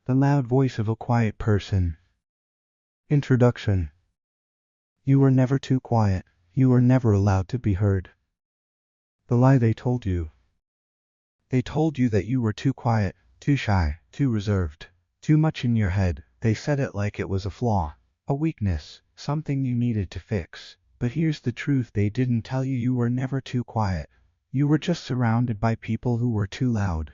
The loud voice of a quiet person. Introduction. You were never too quiet. You were never allowed to be heard. The lie they told you. They told you that you were too quiet, too shy, too reserved, too much in your head. They said it like it was a flaw, a weakness, something you needed to fix. But here's the truth: they didn't tell you you were never too quiet. You were just surrounded by people who were too loud.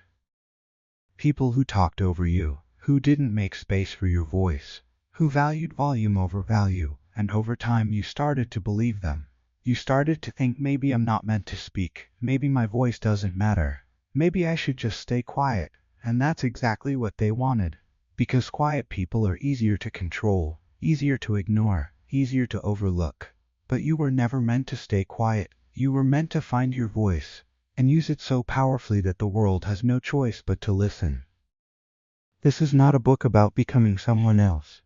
People who talked over you, who didn't make space for your voice, who valued volume over value, and over time you started to believe them. You started to think, maybe I'm not meant to speak, maybe my voice doesn't matter, maybe I should just stay quiet. And that's exactly what they wanted. Because quiet people are easier to control, easier to ignore, easier to overlook. But you were never meant to stay quiet. You were meant to find your voice, and use it so powerfully that the world has no choice but to listen. This is not a book about becoming someone else.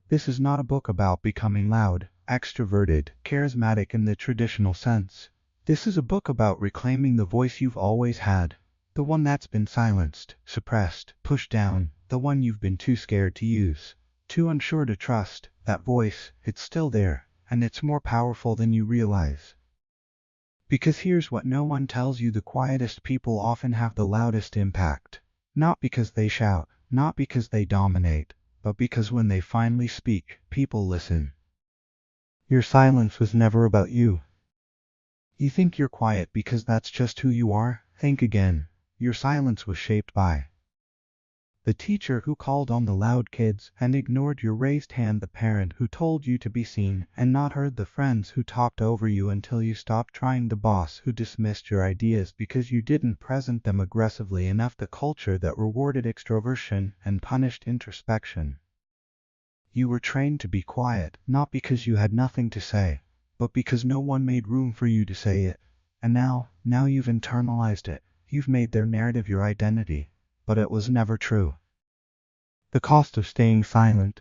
This is not a book about becoming loud, extroverted, charismatic in the traditional sense. This is a book about reclaiming the voice you've always had. The one that's been silenced, suppressed, pushed down, the one you've been too scared to use, too unsure to trust. That voice, it's still there, and it's more powerful than you realize. Because here's what no one tells you: the quietest people often have the loudest impact. Not because they shout, not because they dominate, but because when they finally speak, people listen. Your silence was never about you. You think you're quiet because that's just who you are? Think again. Your silence was shaped by the teacher who called on the loud kids and ignored your raised hand, the parent who told you to be seen and not heard, the friends who talked over you until you stopped trying, the boss who dismissed your ideas because you didn't present them aggressively enough, the culture that rewarded extroversion and punished introspection. You were trained to be quiet, not because you had nothing to say, but because no one made room for you to say it. And now you've internalized it. You've made their narrative your identity. But it was never true. The cost of staying silent.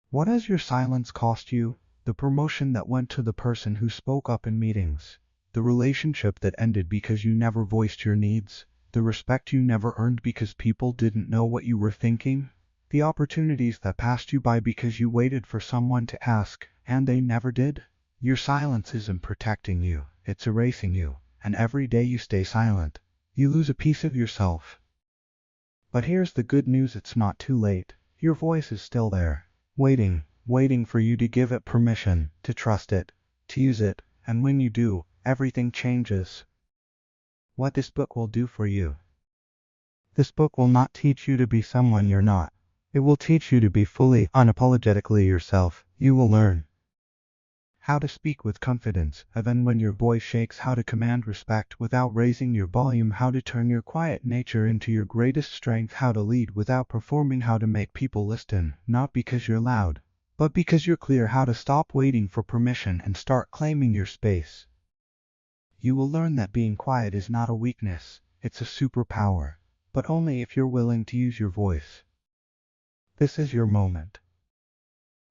What has your silence cost you? The promotion that went to the person who spoke up in meetings. The relationship that ended because you never voiced your needs. The respect you never earned because people didn't know what you were thinking. The opportunities that passed you by because you waited for someone to ask, and they never did. Your silence isn't protecting you, it's erasing you. And every day you stay silent, you lose a piece of yourself. But here's the good news: it's not too late. Your voice is still there, waiting for you to give it permission, to trust it, to use it. And when you do, everything changes. What this book will do for you. This book will not teach you to be someone you're not. It will teach you to be fully, unapologetically yourself. You will learn how to speak with confidence, even when your voice shakes, how to command respect without raising your volume, how to turn your quiet nature into your greatest strength, how to lead without performing, how to make people listen, not because you're loud, but because you're clear, how to stop waiting for permission and start claiming your space. You will learn that being quiet is not a weakness, it's a superpower, but only if you're willing to use your voice. This is your moment.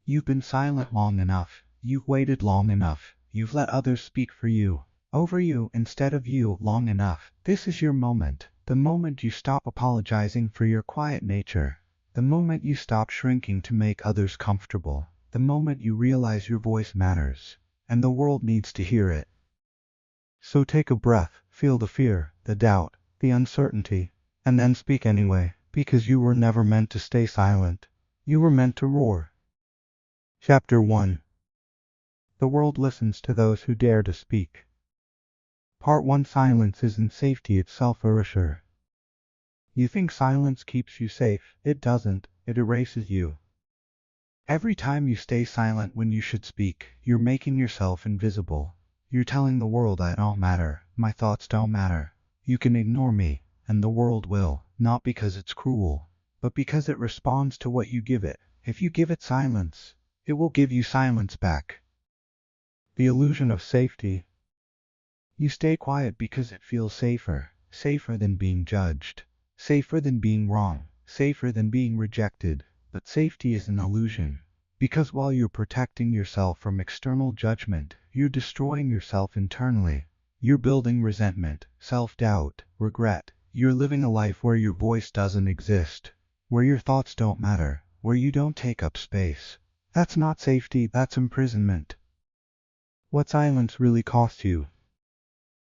You've been silent long enough. You've waited long enough. You've let others speak for you, over you, instead of you, long enough. This is your moment. The moment you stop apologizing for your quiet nature. The moment you stop shrinking to make others comfortable. The moment you realize your voice matters, and the world needs to hear it. So take a breath, feel the fear, the doubt, the uncertainty, and then speak anyway, because you were never meant to stay silent. You were meant to roar. Chapter 1. The world listens to those who dare to speak. Part 1. Silence isn't safety, it's self-erasure. You think silence keeps you safe. It doesn't. It erases you. Every time you stay silent when you should speak, you're making yourself invisible. You're telling the world, I don't matter, my thoughts don't matter. You can ignore me, and the world will, not because it's cruel, but because it responds to what you give it. If you give it silence, it will give you silence back. The illusion of safety. You stay quiet because it feels safer, safer than being judged, safer than being wrong, safer than being rejected. But safety is an illusion, because while you're protecting yourself from external judgment, you're destroying yourself internally. You're building resentment, self-doubt, regret. You're living a life where your voice doesn't exist. where your thoughts don't matter, where you don't take up space. That's not safety, that's imprisonment. What silence really costs you?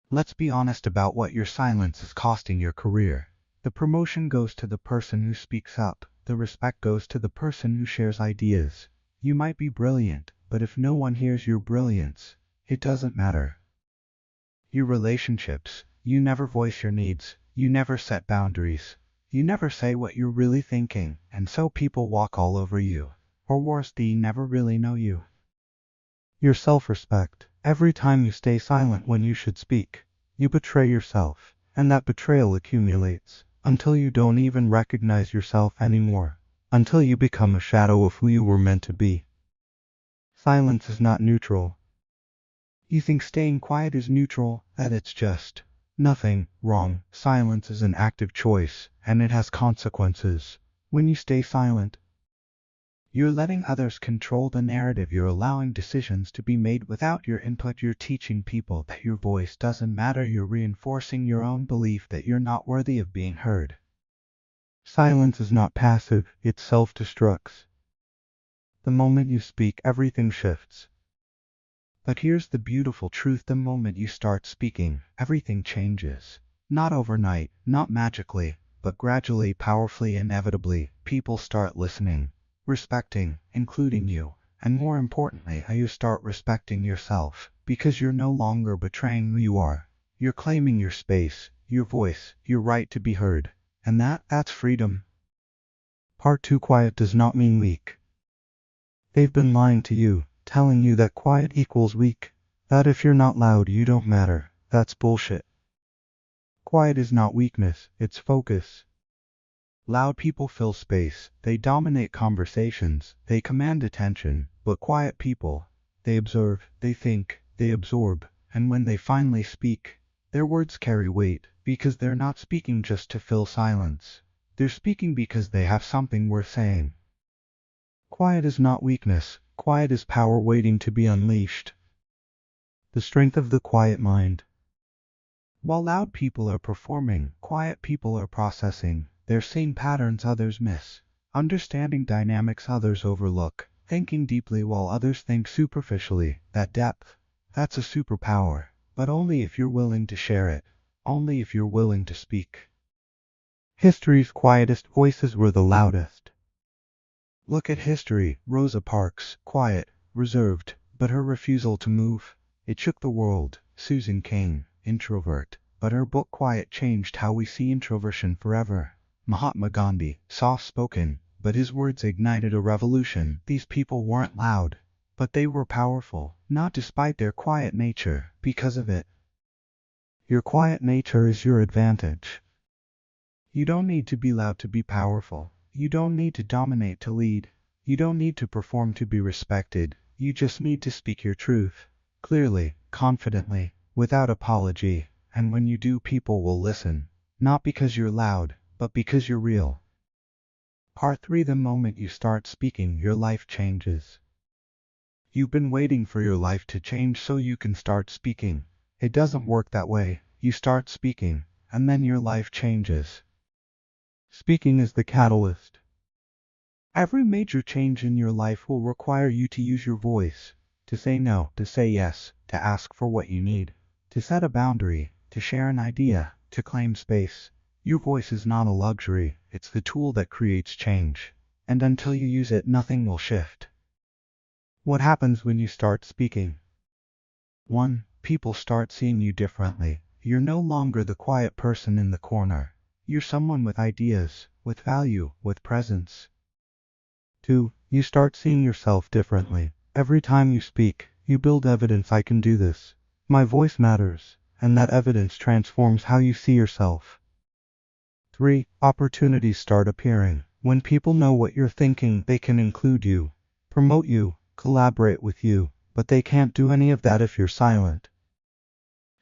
Let's be honest about what your silence is costing your career. The promotion goes to the person who speaks up. The respect goes to the person who shares ideas. You might be brilliant, but if no one hears your brilliance, it doesn't matter. Your relationships, you never voice your needs, you never set boundaries, you never say what you're really thinking, and so people walk all over you. Or worse, they never really know you. Your self-respect. Every time you stay silent when you should speak, you betray yourself, and that betrayal accumulates, until you don't even recognize yourself anymore, until you become a shadow of who you were meant to be. Silence is not neutral. You think staying quiet is neutral, that it's just nothing wrong. Silence is an active choice, and it has consequences. When you stay silent, you're letting others control the narrative. You're allowing decisions to be made without your input. You're teaching people that your voice doesn't matter. You're reinforcing your own belief that you're not worthy of being heard. Silence is not passive, it self-destructs. The moment you speak, everything shifts. But here's the beautiful truth: the moment you start speaking, everything changes. Not overnight, not magically, but gradually, powerfully, inevitably. People start listening, respecting, including you, and more importantly, how you start respecting yourself, because you're no longer betraying who you are. You're claiming your space, your voice, your right to be heard, and that's freedom. Part 2. Quiet does not mean weak. They've been lying to you, telling you that quiet equals weak, that if you're not loud you don't matter. That's bullshit. Quiet is not weakness, it's focus. Loud people fill space, they dominate conversations, they command attention, but quiet people, they observe, they think, they absorb, and when they finally speak, their words carry weight, because they're not speaking just to fill silence. They're speaking because they have something worth saying. Quiet is not weakness, quiet is power waiting to be unleashed. The strength of the quiet mind. While loud people are performing, quiet people are processing. They're seeing patterns others miss, understanding dynamics others overlook, thinking deeply while others think superficially. That depth, that's a superpower, but only if you're willing to share it, only if you're willing to speak. History's quietest voices were the loudest. Look at history. Rosa Parks, quiet, reserved, but her refusal to move, it shook the world. Susan Cain, introvert, but her book Quiet changed how we see introversion forever. Mahatma Gandhi, soft-spoken, but his words ignited a revolution. These people weren't loud, but they were powerful, not despite their quiet nature, because of it. Your quiet nature is your advantage. You don't need to be loud to be powerful. You don't need to dominate to lead. You don't need to perform to be respected. You just need to speak your truth, clearly, confidently, without apology, and when you do, people will listen, not because you're loud, but because you're real. Part 3. The moment you start speaking, your life changes. You've been waiting for your life to change so you can start speaking. It doesn't work that way. You start speaking, and then your life changes. Speaking is the catalyst. Every major change in your life will require you to use your voice, to say no, to say yes, to ask for what you need, to set a boundary, to share an idea, to claim space. Your voice is not a luxury, it's the tool that creates change. And until you use it, nothing will shift. What happens when you start speaking? 1. People start seeing you differently. You're no longer the quiet person in the corner. You're someone with ideas, with value, with presence. 2. You start seeing yourself differently. Every time you speak, you build evidence. I can do this. My voice matters, and that evidence transforms how you see yourself. 3. Opportunities start appearing. When people know what you're thinking, they can include you, promote you, collaborate with you, but they can't do any of that if you're silent.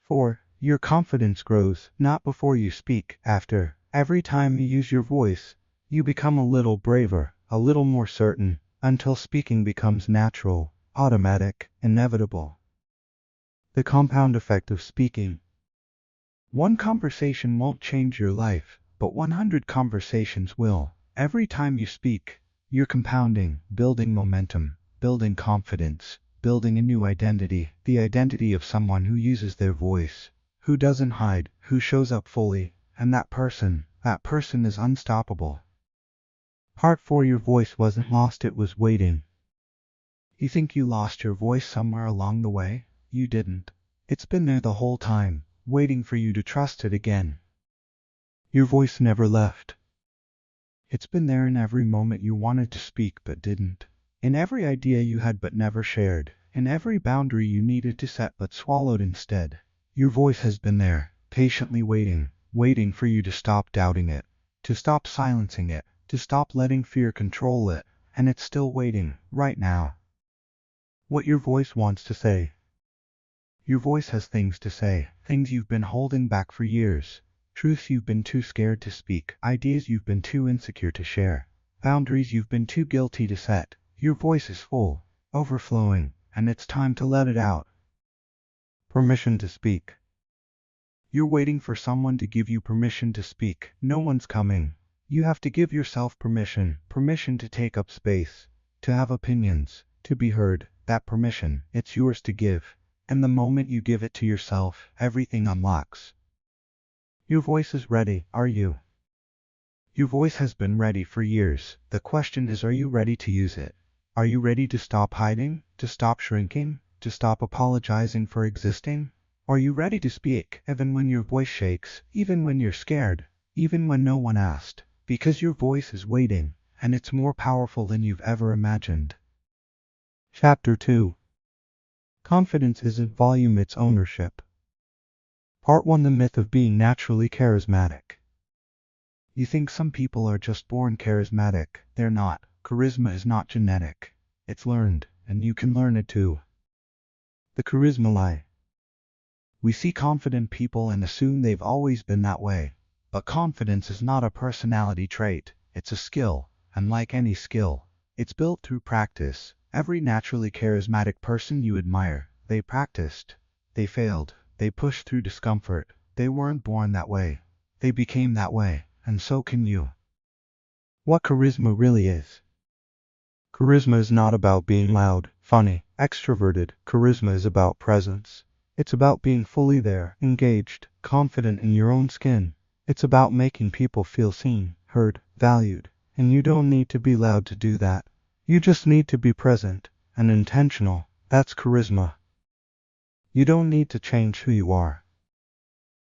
4. Your confidence grows, not before you speak, after. Every time you use your voice, you become a little braver, a little more certain, until speaking becomes natural, automatic, inevitable. The compound effect of speaking. One conversation won't change your life, but 100 conversations will. Every time you speak, you're compounding, building momentum, building confidence, building a new identity, the identity of someone who uses their voice, who doesn't hide, who shows up fully, and that person is unstoppable. Part 4. Your voice wasn't lost, it was waiting. You think you lost your voice somewhere along the way? You didn't. It's been there the whole time, waiting for you to trust it again. Your voice never left. It's been there in every moment you wanted to speak but didn't. In every idea you had but never shared. In every boundary you needed to set but swallowed instead. Your voice has been there, patiently waiting, waiting for you to stop doubting it, to stop silencing it, to stop letting fear control it, and it's still waiting, right now. What your voice wants to say. Your voice has things to say, things you've been holding back for years. Truths you've been too scared to speak, ideas you've been too insecure to share, boundaries you've been too guilty to set. Your voice is full, overflowing, and it's time to let it out. Permission to speak. You're waiting for someone to give you permission to speak. No one's coming. You have to give yourself permission, permission to take up space, to have opinions, to be heard. That permission, it's yours to give. And the moment you give it to yourself, everything unlocks. Your voice is ready, are you? Your voice has been ready for years. The question is, are you ready to use it? Are you ready to stop hiding, to stop shrinking, to stop apologizing for existing? Are you ready to speak, even when your voice shakes, even when you're scared, even when no one asked? Because your voice is waiting, and it's more powerful than you've ever imagined. Chapter 2. Confidence isn't volume, it's ownership. Part 1. The myth of being naturally charismatic. You think some people are just born charismatic. They're not. Charisma is not genetic. It's learned, and you can learn it too. The charisma lie. We see confident people and assume they've always been that way. But confidence is not a personality trait. It's a skill, and like any skill, it's built through practice. Every naturally charismatic person you admire, they practiced. They failed. They pushed through discomfort. They weren't born that way. They became that way, and so can you. What charisma really is. Charisma is not about being loud, funny, extroverted. Charisma is about presence. It's about being fully there, engaged, confident in your own skin. It's about making people feel seen, heard, valued. And you don't need to be loud to do that. You just need to be present and intentional. That's charisma. You don't need to change who you are.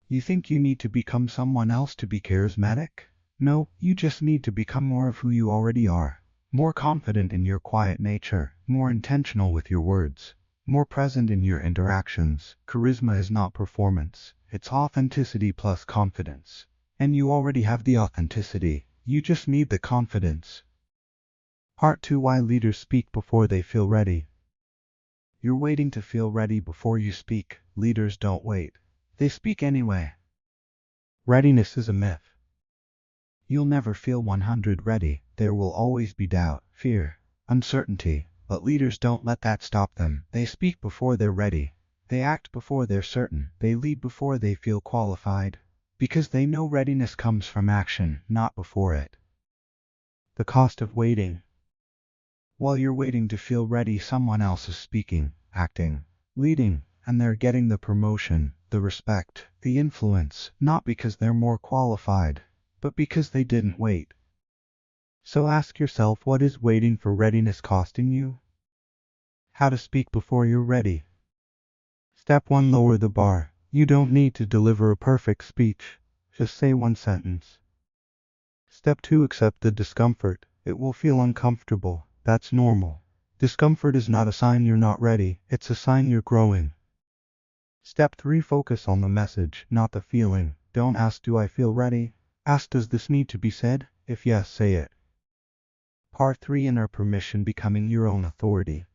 You think you need to become someone else to be charismatic? No, you just need to become more of who you already are. More confident in your quiet nature, more intentional with your words, more present in your interactions. Charisma is not performance. It's authenticity plus confidence. And you already have the authenticity. You just need the confidence. Part 2. Why leaders speak before they feel ready. You're waiting to feel ready before you speak. Leaders don't wait. They speak anyway. Readiness is a myth. You'll never feel 100 ready. There will always be doubt, fear, uncertainty. But leaders don't let that stop them. They speak before they're ready. They act before they're certain. They lead before they feel qualified. Because they know readiness comes from action, not before it. The cost of waiting. While you're waiting to feel ready, someone else is speaking, acting, leading, and they're getting the promotion, the respect, the influence, not because they're more qualified, but because they didn't wait. So ask yourself, what is waiting for readiness costing you? How to speak before you're ready. Step 1. Lower the bar. You don't need to deliver a perfect speech. Just say one sentence. Step 2. Accept the discomfort. It will feel uncomfortable. That's normal. Discomfort is not a sign you're not ready. It's a sign you're growing. Step 3. Focus on the message, not the feeling. Don't ask, do I feel ready? Ask, does this need to be said? If yes, say it. Part 3. Inner permission, becoming your own authority.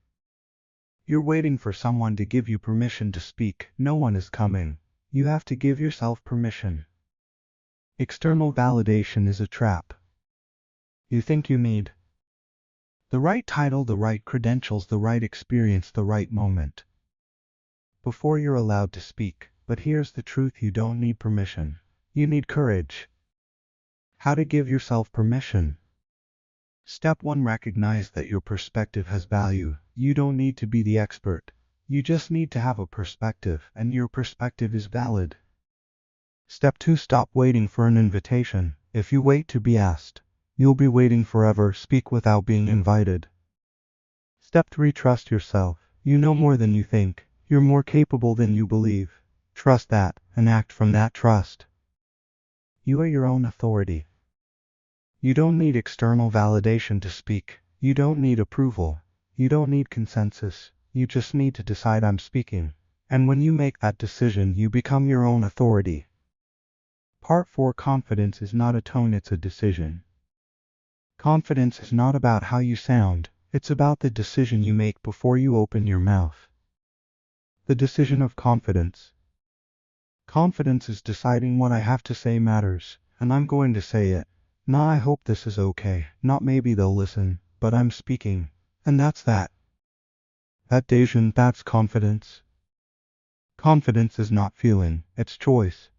You're waiting for someone to give you permission to speak. No one is coming. You have to give yourself permission. External validation is a trap. You think you need the right title, the right credentials, the right experience, the right moment before you're allowed to speak. But here's the truth, you don't need permission. You need courage. How to give yourself permission. Step 1. Recognize that your perspective has value. You don't need to be the expert. You just need to have a perspective, and your perspective is valid. Step 2. Stop waiting for an invitation. If you wait to be asked, you'll be waiting forever. Speak without being invited. Step 3. Trust yourself. You know more than you think. You're more capable than you believe. Trust that, and act from that trust. You are your own authority. You don't need external validation to speak. You don't need approval. You don't need consensus. You just need to decide I'm speaking. And when you make that decision, you become your own authority. Part 4. Confidence is not a tone, it's a decision. Confidence is not about how you sound. It's about the decision you make before you open your mouth. The decision of confidence. Confidence is deciding what I have to say matters, and I'm going to say it. Not I hope this is okay, not maybe they'll listen, but I'm speaking. And that's that. That decision, that's confidence. Confidence is not feeling, it's choice.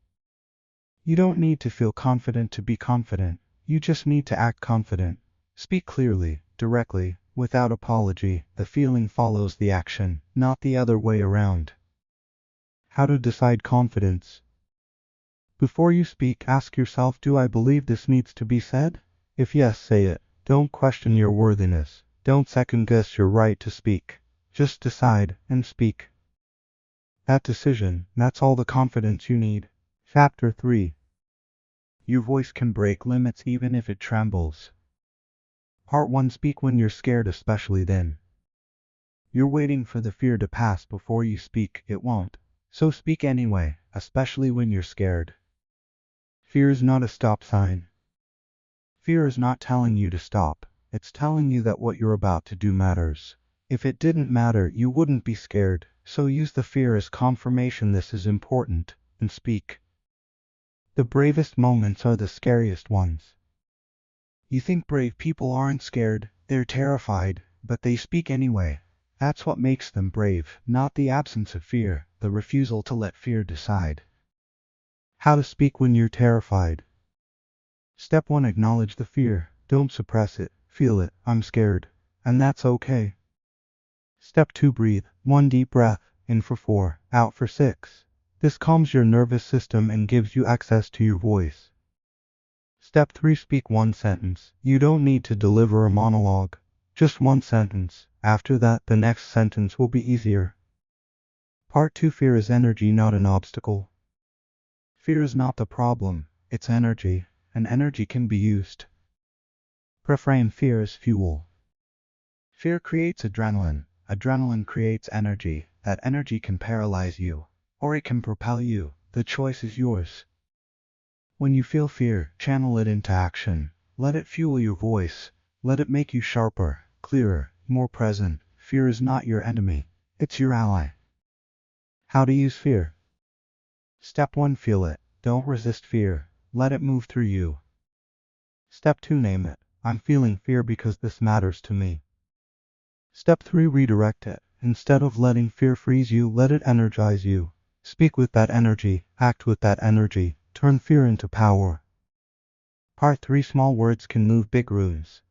You don't need to feel confident to be confident. You just need to act confident. Speak clearly, directly, without apology. The feeling follows the action, not the other way around. How to decide confidence. Before you speak, ask yourself, do I believe this needs to be said? If yes, say it. Don't question your worthiness. Don't second guess your right to speak. Just decide and speak. That decision, that's all the confidence you need. Chapter 3. Your voice can break limits even if it trembles. Part 1. Speak when you're scared, especially then. You're waiting for the fear to pass before you speak. It won't. So speak anyway, especially when you're scared. Fear is not a stop sign. Fear is not telling you to stop. It's telling you that what you're about to do matters. If it didn't matter, you wouldn't be scared. So use the fear as confirmation this is important, and speak. The bravest moments are the scariest ones. You think brave people aren't scared, they're terrified, but they speak anyway. That's what makes them brave, not the absence of fear, the refusal to let fear decide. How to speak when you're terrified. Step 1. Acknowledge the fear. Don't suppress it. Feel it. I'm scared. And that's okay. Step 2. Breathe. 1 deep breath, in for 4, out for 6. This calms your nervous system and gives you access to your voice. Step 3. Speak 1 sentence. You don't need to deliver a monologue. Just 1 sentence. After that, the next sentence will be easier. Part 2. Fear is energy, not an obstacle. Fear is not the problem, it's energy, and energy can be used. Reframe fear as fuel. Fear creates adrenaline. Adrenaline creates energy. That energy can paralyze you, or it can propel you. The choice is yours. When you feel fear, channel it into action. Let it fuel your voice. Let it make you sharper, clearer, more present. Fear is not your enemy. It's your ally. How to use fear. Step 1. Feel it. Don't resist fear. Let it move through you. Step 2. Name it. I'm feeling fear because this matters to me. Step 3. Redirect it. Instead of letting fear freeze you, let it energize you. Speak with that energy. Act with that energy. Turn fear into power. Part 3. Small words can move big rooms.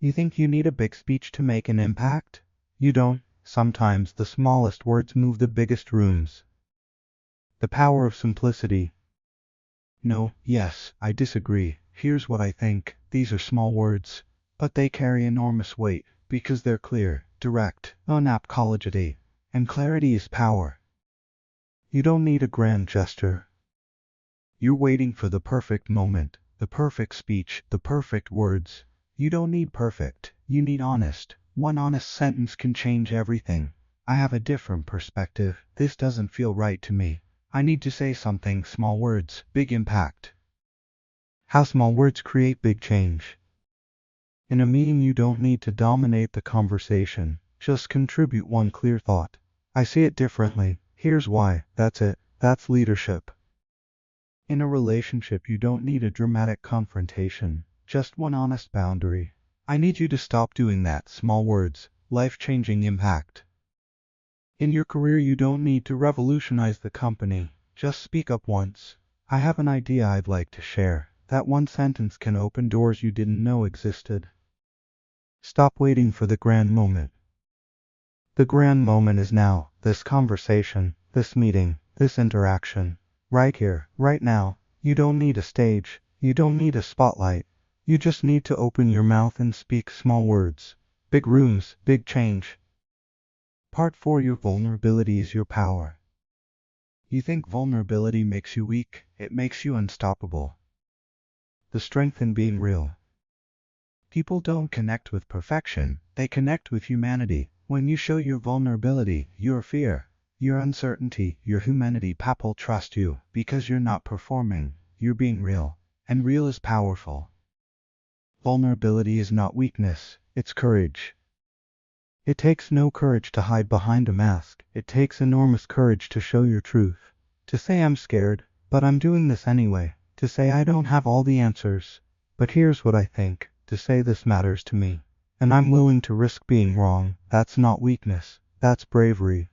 You think you need a big speech to make an impact? You don't. Sometimes the smallest words move the biggest rooms. The power of simplicity. No, yes, I disagree. Here's what I think. These are small words, but they carry enormous weight because they're clear, direct, unapologetic, and clarity is power. You don't need a grand gesture. You're waiting for the perfect moment, the perfect speech, the perfect words. You don't need perfect, you need honest. 1 honest sentence can change everything. I have a different perspective. This doesn't feel right to me. I need to say something. Small words, big impact. How small words create big change. In a meeting, you don't need to dominate the conversation. Just contribute 1 clear thought. I see it differently. Here's why. That's it. That's leadership. In a relationship, you don't need a dramatic confrontation. Just 1 honest boundary. I need you to stop doing that. Small words, life-changing impact. In your career, you don't need to revolutionize the company. Just speak up once. I have an idea I'd like to share. That 1 sentence can open doors you didn't know existed. Stop waiting for the grand moment. The grand moment is now, this conversation, this meeting, this interaction. Right here, right now. You don't need a stage, you don't need a spotlight. You just need to open your mouth and speak small words. Big rooms, big change. Part 4. Your vulnerability is your power. You think vulnerability makes you weak, it makes you unstoppable. The strength in being real. People don't connect with perfection, they connect with humanity. When you show your vulnerability, your fear, your uncertainty, your humanity, people trust you because you're not performing, you're being real. And real is powerful. Vulnerability is not weakness, it's courage. It takes no courage to hide behind a mask. It takes enormous courage to show your truth. To say I'm scared, but I'm doing this anyway. To say I don't have all the answers, but here's what I think. To say this matters to me, and I'm willing to risk being wrong. That's not weakness, that's bravery.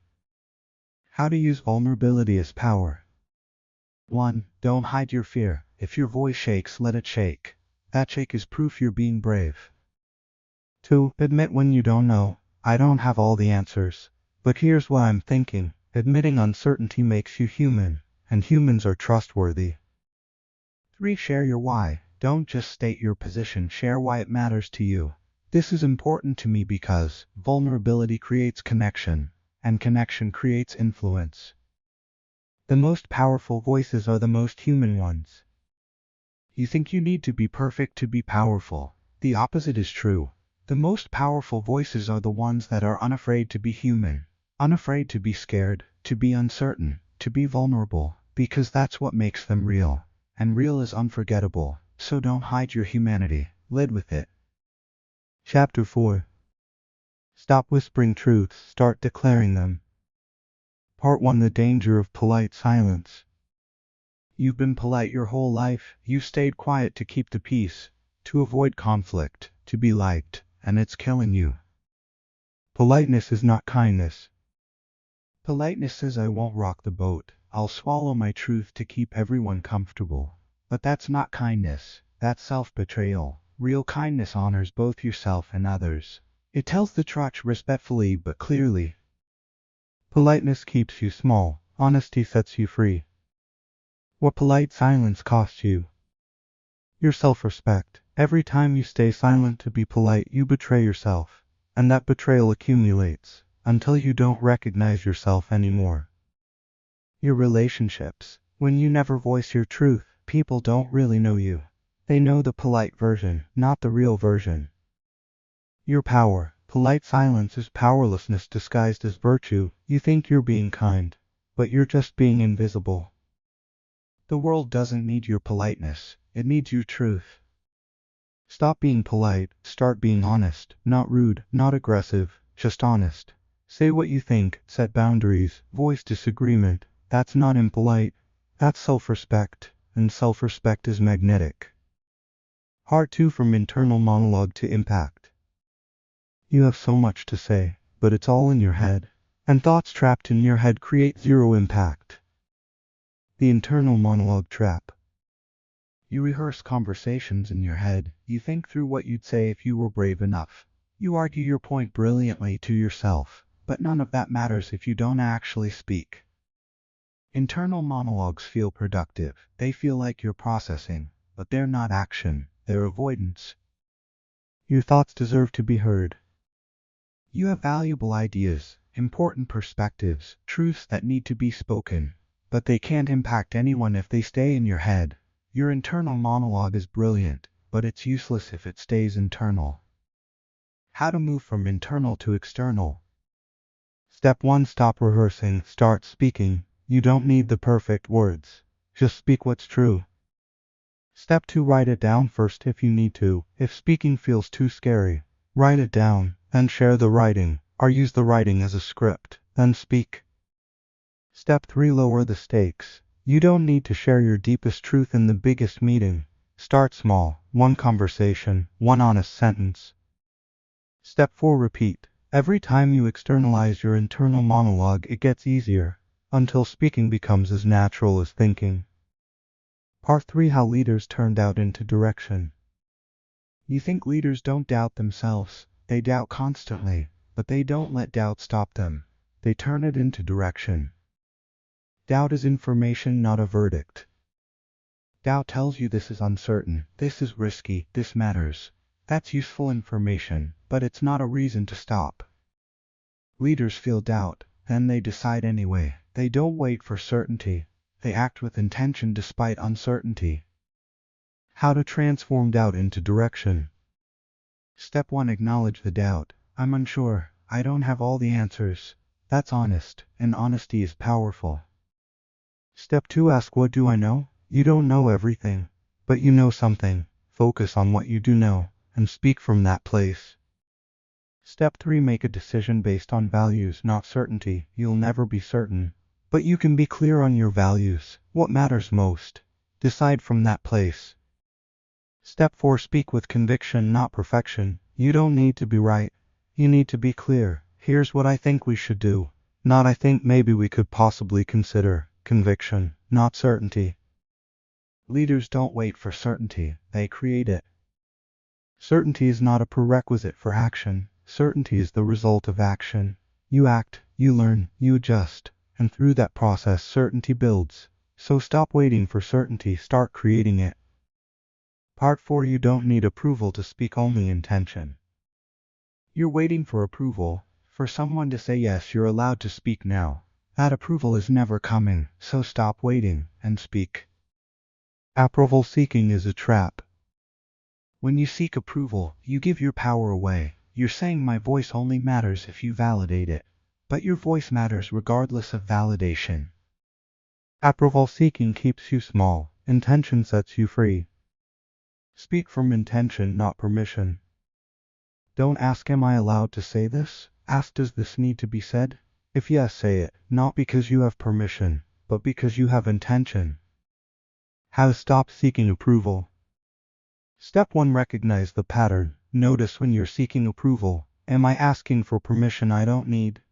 How to use vulnerability as power. 1. Don't hide your fear. If your voice shakes, let it shake. That shake is proof you're being brave. 2. Admit when you don't know. I don't have all the answers, but here's what I'm thinking. Admitting uncertainty makes you human, and humans are trustworthy. 3. Share your why. Don't just state your position, share why it matters to you. This is important to me because vulnerability creates connection, and connection creates influence. The most powerful voices are the most human ones. You think you need to be perfect to be powerful. The opposite is true. The most powerful voices are the ones that are unafraid to be human, unafraid to be scared, to be uncertain, to be vulnerable, because that's what makes them real. And real is unforgettable, so don't hide your humanity, lead with it. Chapter 4. Stop whispering truths, start declaring them. Part 1. The danger of polite silence. You've been polite your whole life, you stayed quiet to keep the peace, to avoid conflict, to be liked, and it's killing you. Politeness is not kindness. Politeness says I won't rock the boat, I'll swallow my truth to keep everyone comfortable. But that's not kindness, that's self-betrayal. Real kindness honors both yourself and others. It tells the truth respectfully but clearly. Politeness keeps you small, honesty sets you free. What polite silence costs you? Your self-respect. Every time you stay silent to be polite, you betray yourself, and that betrayal accumulates until you don't recognize yourself anymore. Your relationships. When you never voice your truth, people don't really know you. They know the polite version, not the real version. Your power. Polite silence is powerlessness disguised as virtue. You think you're being kind, but you're just being invisible. The world doesn't need your politeness, it needs your truth. Stop being polite, start being honest, not rude, not aggressive, just honest. Say what you think, set boundaries, voice disagreement. That's not impolite, that's self-respect, and self-respect is magnetic. Part 2. From internal monologue to impact. You have so much to say, but it's all in your head, and thoughts trapped in your head create zero impact. The internal monologue trap. You rehearse conversations in your head, you think through what you'd say if you were brave enough. You argue your point brilliantly to yourself, but none of that matters if you don't actually speak. Internal monologues feel productive, they feel like you're processing, but they're not action, they're avoidance. Your thoughts deserve to be heard. You have valuable ideas, important perspectives, truths that need to be spoken, but they can't impact anyone if they stay in your head. Your internal monologue is brilliant, but it's useless if it stays internal. How to move from internal to external. Step 1. Stop rehearsing, start speaking. You don't need the perfect words, just speak what's true. Step 2. Write it down first if you need to. If speaking feels too scary, write it down, then share the writing, or use the writing as a script, then speak. Step 3. Lower the stakes. You don't need to share your deepest truth in the biggest meeting. Start small, one conversation, one honest sentence. Step 4. Repeat. Every time you externalize your internal monologue, it gets easier, until speaking becomes as natural as thinking. Part 3. How leaders turn doubt into direction. You think leaders don't doubt themselves, They doubt constantly, but they don't let doubt stop them. They turn it into direction. Doubt is information, not a verdict. Doubt tells you this is uncertain, this is risky, this matters. That's useful information, but it's not a reason to stop. Leaders feel doubt, then they decide anyway. They don't wait for certainty. They act with intention despite uncertainty. How to transform doubt into direction. Step 1. Acknowledge the doubt. I'm unsure. I don't have all the answers. That's honest, and honesty is powerful. Step 2. Ask, what do I know? You don't know everything, but you know something. Focus on what you do know, and speak from that place. Step 3. Make a decision based on values, not certainty. You'll never be certain, but you can be clear on your values. What matters most? Decide from that place. Step 4. Speak with conviction, not perfection. You don't need to be right. You need to be clear. Here's what I think we should do. Not I think maybe we could possibly consider. Conviction, not certainty. Leaders don't wait for certainty, they create it. Certainty is not a prerequisite for action. Certainty is the result of action. You act, you learn, you adjust, and through that process certainty builds. So stop waiting for certainty, start creating it. Part 4. You don't need approval to speak, only intention. You're waiting for approval, for someone to say yes. You're allowed to speak now. That approval is never coming, so stop waiting and speak. Approval seeking is a trap. When you seek approval, you give your power away. You're saying my voice only matters if you validate it, but your voice matters regardless of validation. Approval seeking keeps you small. Intention sets you free. Speak from intention, not permission. Don't ask, am I allowed to say this? Ask, does this need to be said? If yes, say it, not because you have permission, but because you have intention. How to stop seeking approval. Step 1. Recognize the pattern. Notice when you're seeking approval. Am I asking for permission I don't need?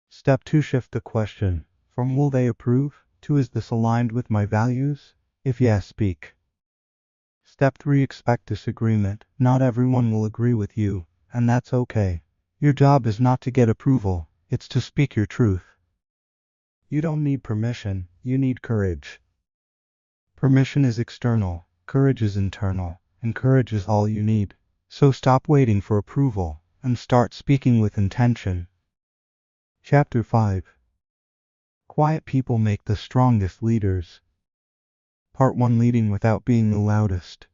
Step 2. Shift the question from will they approve to is this aligned with my values? If yes, speak. Step 3. Expect disagreement. Not everyone will agree with you, and that's okay. Your job is not to get approval, it's to speak your truth. You don't need permission, you need courage. Permission is external, courage is internal, and courage is all you need. So stop waiting for approval, and start speaking with intention. Chapter 5. Quiet people make the strongest leaders. Part 1. Leading without being the loudest.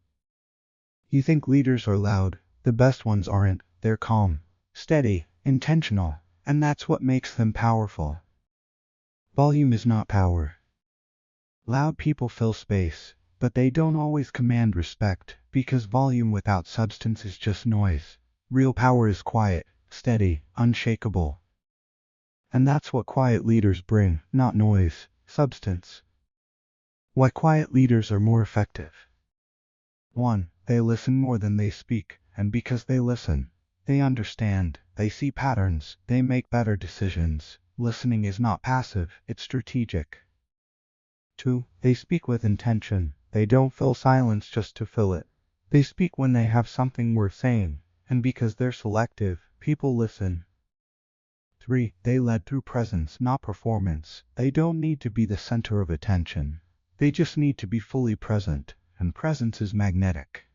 You think leaders are loud. The best ones aren't. They're calm, steady, intentional, and that's what makes them powerful. Volume is not power. Loud people fill space, but they don't always command respect, because volume without substance is just noise. Real power is quiet, steady, unshakable. And that's what quiet leaders bring, not noise, substance. Why quiet leaders are more effective. 1. They listen more than they speak, and because they listen, they understand, they see patterns, they make better decisions. Listening is not passive, it's strategic. 2. They speak with intention. They don't fill silence just to fill it. They speak when they have something worth saying, and because they're selective, people listen. 3. They lead through presence, not performance. They don't need to be the center of attention. They just need to be fully present, and presence is magnetic.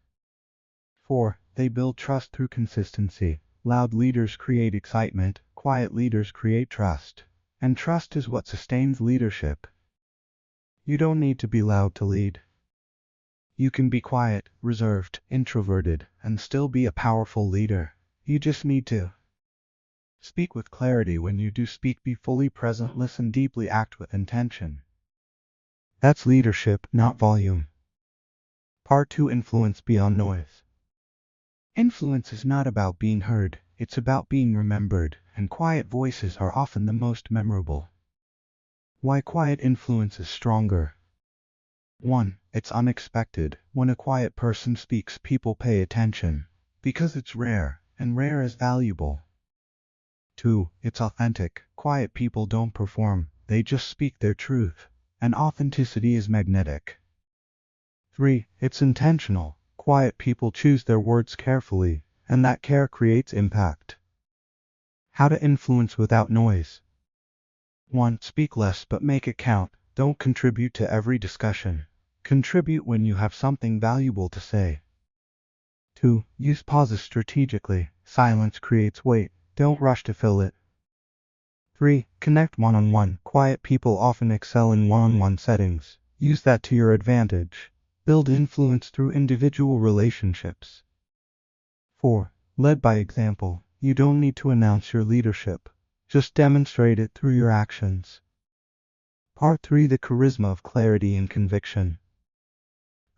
4. They build trust through consistency. Loud leaders create excitement, quiet leaders create trust. And trust is what sustains leadership. You don't need to be loud to lead. You can be quiet, reserved, introverted, and still be a powerful leader. You just need to speak with clarity. When you do speak, be fully present, listen deeply, act with intention. That's leadership, not volume. Part 2. Influence beyond noise. Influence is not about being heard, it's about being remembered, and quiet voices are often the most memorable. Why quiet influence is stronger. 1. It's unexpected. When a quiet person speaks, people pay attention, because it's rare, and rare is valuable. 2. It's authentic. Quiet people don't perform, they just speak their truth, and authenticity is magnetic. 3. It's intentional. Quiet people choose their words carefully, and that care creates impact. How to influence without noise. 1. Speak less but make it count. Don't contribute to every discussion. Contribute when you have something valuable to say. 2. Use pauses strategically. Silence creates weight. Don't rush to fill it. 3. Connect one-on-one. Quiet people often excel in one-on-one settings. Use that to your advantage. Build influence through individual relationships. 4. Led by example. You don't need to announce your leadership. Just demonstrate it through your actions. Part 3. The charisma of clarity and conviction.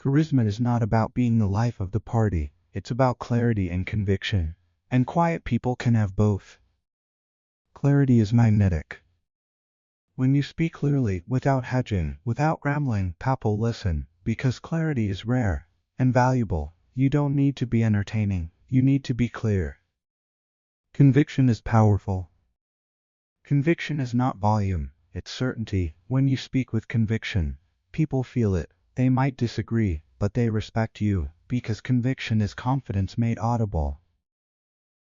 Charisma is not about being the life of the party. It's about clarity and conviction. And quiet people can have both. Clarity is magnetic. When you speak clearly, without hedging, without rambling, people listen, because clarity is rare and valuable. You don't need to be entertaining. You need to be clear. Conviction is powerful. Conviction is not volume, it's certainty. When you speak with conviction, people feel it. They might disagree, but they respect you, because conviction is confidence made audible.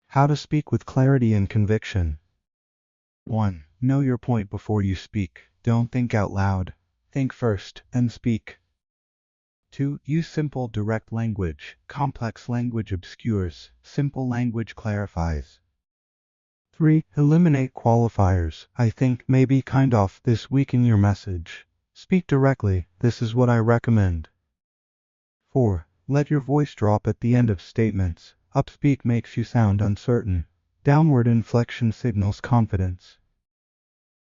How to speak with clarity and conviction. 1. Know your point before you speak. Don't think out loud. Think first, then speak. 2. Use simple, direct language. Complex language obscures. Simple language clarifies. 3. Eliminate qualifiers. I think, maybe, kind of, this weaken your message. Speak directly. This is what I recommend. 4. Let your voice drop at the end of statements. Upspeak makes you sound uncertain. Downward inflection signals confidence.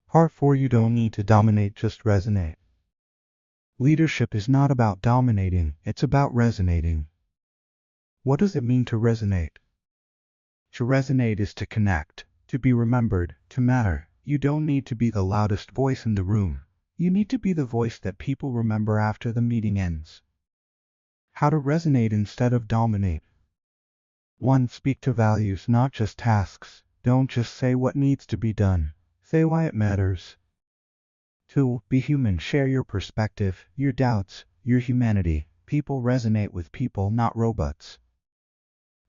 Part 4. You don't need to dominate, just resonate. Leadership is not about dominating, it's about resonating. What does it mean to resonate? To resonate is to connect, to be remembered, to matter. You don't need to be the loudest voice in the room. You need to be the voice that people remember after the meeting ends. How to resonate instead of dominate. 1. Speak to values, not just tasks. Don't just say what needs to be done. Say why it matters. 2. Be human. Share your perspective, your doubts, your humanity. People resonate with people, not robots.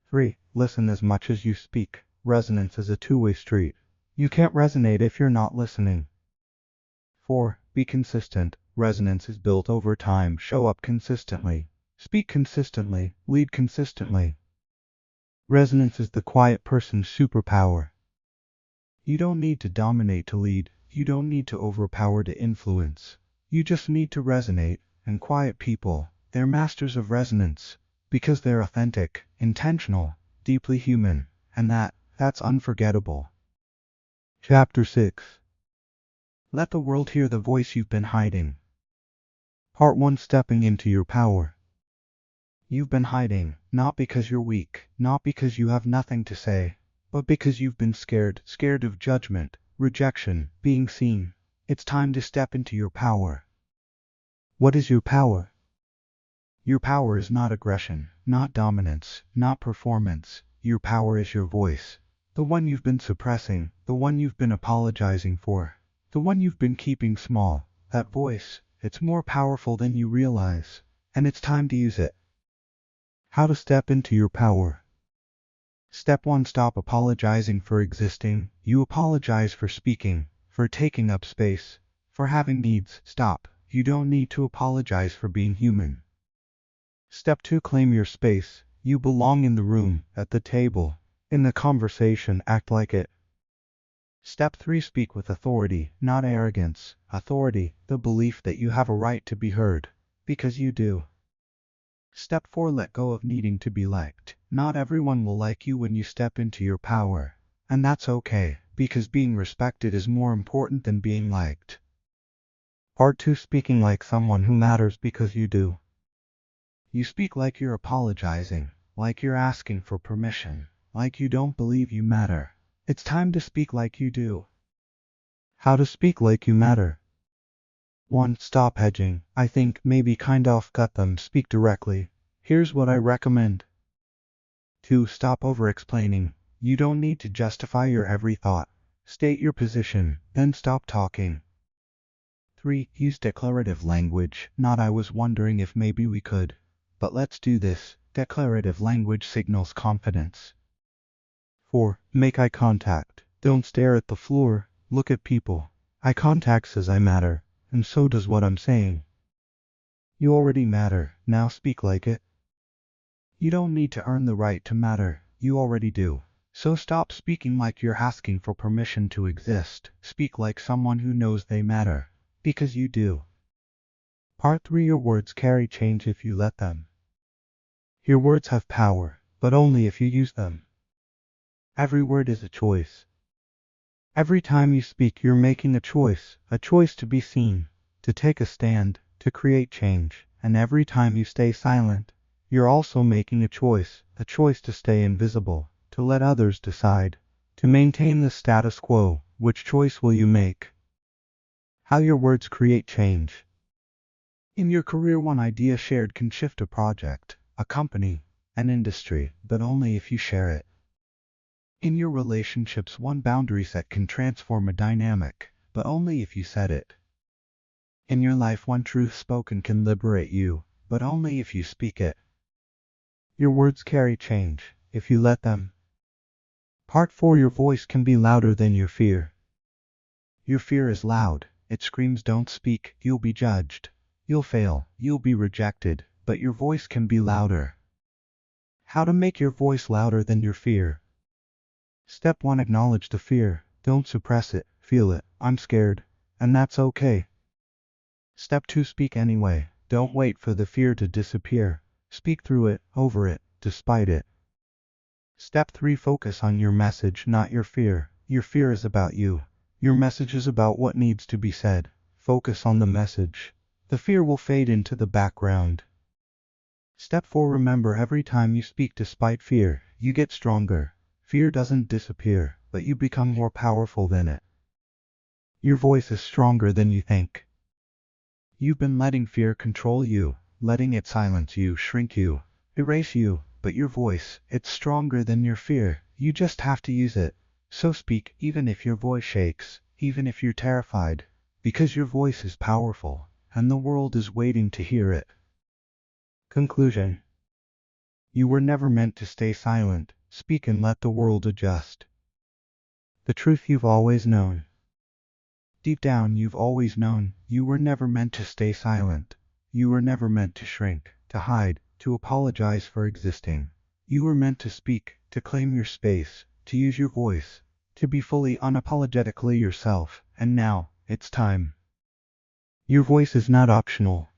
3. Listen as much as you speak. Resonance is a two-way street. You can't resonate if you're not listening. 4. Be consistent. Resonance is built over time. Show up consistently. Speak consistently. Lead consistently. Resonance is the quiet person's superpower. You don't need to dominate to lead. You don't need to overpower to influence. You just need to resonate. And quiet people, they're masters of resonance. Because they're authentic, intentional, deeply human. And that's unforgettable. Chapter 6. Let the world hear the voice you've been hiding. Part 1. Stepping into your power. You've been hiding, not because you're weak, not because you have nothing to say, but because you've been scared of judgment, rejection, being seen. It's time to step into your power. What is your power? Your power is not aggression, not dominance, not performance. Your power is your voice. The one you've been suppressing, the one you've been apologizing for, the one you've been keeping small. That voice, it's more powerful than you realize, and it's time to use it. How to step into your power. Step 1. Stop apologizing for existing. You apologize for speaking, for taking up space, for having needs. Stop. You don't need to apologize for being human. Step 2. Claim your space. You belong in the room, at the table, in the conversation. Act like it. Step 3. Speak with authority, not arrogance. Authority, the belief that you have a right to be heard, because you do. Step 4. Let go of needing to be liked. Not everyone will like you when you step into your power. And that's okay, because being respected is more important than being liked. Part 2. Speaking like someone who matters because you do. You speak like you're apologizing, like you're asking for permission, like you don't believe you matter. It's time to speak like you do. How to speak like you matter. 1. Stop hedging. I think, maybe, kind of, got them. Speak directly. Here's what I recommend. 2. Stop over-explaining. You don't need to justify your every thought. State your position, then stop talking. 3. Use declarative language. Not "I was wondering if maybe we could," but "let's do this." Declarative language signals confidence. 4. Make eye contact. Don't stare at the floor, look at people. Eye contact says I matter, and so does what I'm saying. You already matter, now speak like it. You don't need to earn the right to matter, you already do. So stop speaking like you're asking for permission to exist. Speak like someone who knows they matter, because you do. Part 3. Your words carry change if you let them. Your words have power, but only if you use them. Every word is a choice. Every time you speak, you're making a choice to be seen, to take a stand, to create change. And every time you stay silent, you're also making a choice to stay invisible, to let others decide, to maintain the status quo. Which choice will you make? How your words create change. In your career, one idea shared can shift a project, a company, an industry, but only if you share it. In your relationships, one boundary set can transform a dynamic, but only if you set it. In your life, one truth spoken can liberate you, but only if you speak it. Your words carry change, if you let them. Part 4. Your voice can be louder than your fear. Your fear is loud, it screams don't speak, you'll be judged, you'll fail, you'll be rejected, but your voice can be louder. How to make your voice louder than your fear? Step 1. Acknowledge the fear, don't suppress it, feel it, I'm scared, and that's okay. Step 2. Speak anyway, don't wait for the fear to disappear, speak through it, over it, despite it. Step 3. Focus on your message, not your fear. Your fear is about you. Your message is about what needs to be said. Focus on the message. The fear will fade into the background. Step 4. Remember, every time you speak despite fear, you get stronger. Fear doesn't disappear, but you become more powerful than it. Your voice is stronger than you think. You've been letting fear control you, letting it silence you, shrink you, erase you, but your voice, it's stronger than your fear. You just have to use it. So speak, even if your voice shakes, even if you're terrified, because your voice is powerful, and the world is waiting to hear it. Conclusion. You were never meant to stay silent. Speak and let the world adjust. The truth you've always known. Deep down, you've always known, you were never meant to stay silent. You were never meant to shrink, to hide, to apologize for existing. You were meant to speak, to claim your space, to use your voice, to be fully unapologetically yourself. And now, it's time. Your voice is not optional.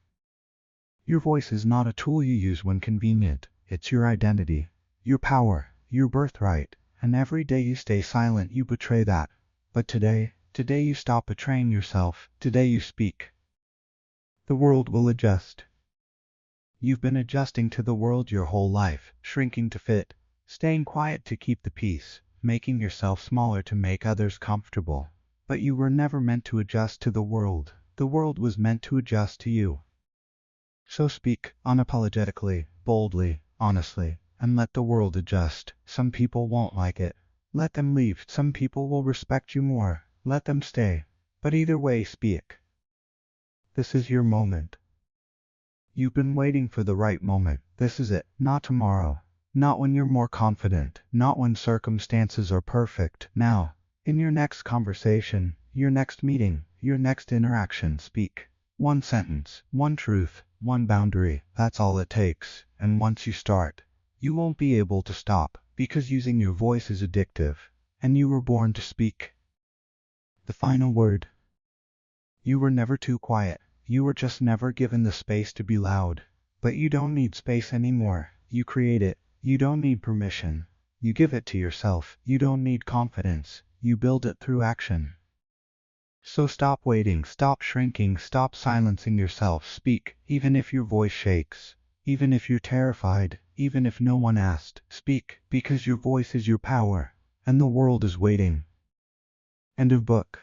Your voice is not a tool you use when convenient. It's your identity, your power, your birthright. And every day you stay silent, you betray that. But today you stop betraying yourself. Today you speak. The world will adjust. You've been adjusting to the world your whole life, shrinking to fit, staying quiet to keep the peace, making yourself smaller to make others comfortable. But you were never meant to adjust to the world. The world was meant to adjust to you. So speak, unapologetically, boldly, honestly, and let the world adjust. Some people won't like it. Let them leave. Some people will respect you more. Let them stay. But either way, speak. This is your moment. You've been waiting for the right moment. This is it. Not tomorrow. Not when you're more confident. Not when circumstances are perfect. Now. In your next conversation, your next meeting, your next interaction, speak. One sentence, one truth, one boundary. That's all it takes. And once you start, you won't be able to stop, because using your voice is addictive. And you were born to speak. The final word. You were never too quiet. You were just never given the space to be loud. But you don't need space anymore. You create it. You don't need permission. You give it to yourself. You don't need confidence. You build it through action. So stop waiting, stop shrinking, stop silencing yourself. Speak, even if your voice shakes, even if you're terrified, even if no one asked. Speak, because your voice is your power, and the world is waiting. End of book.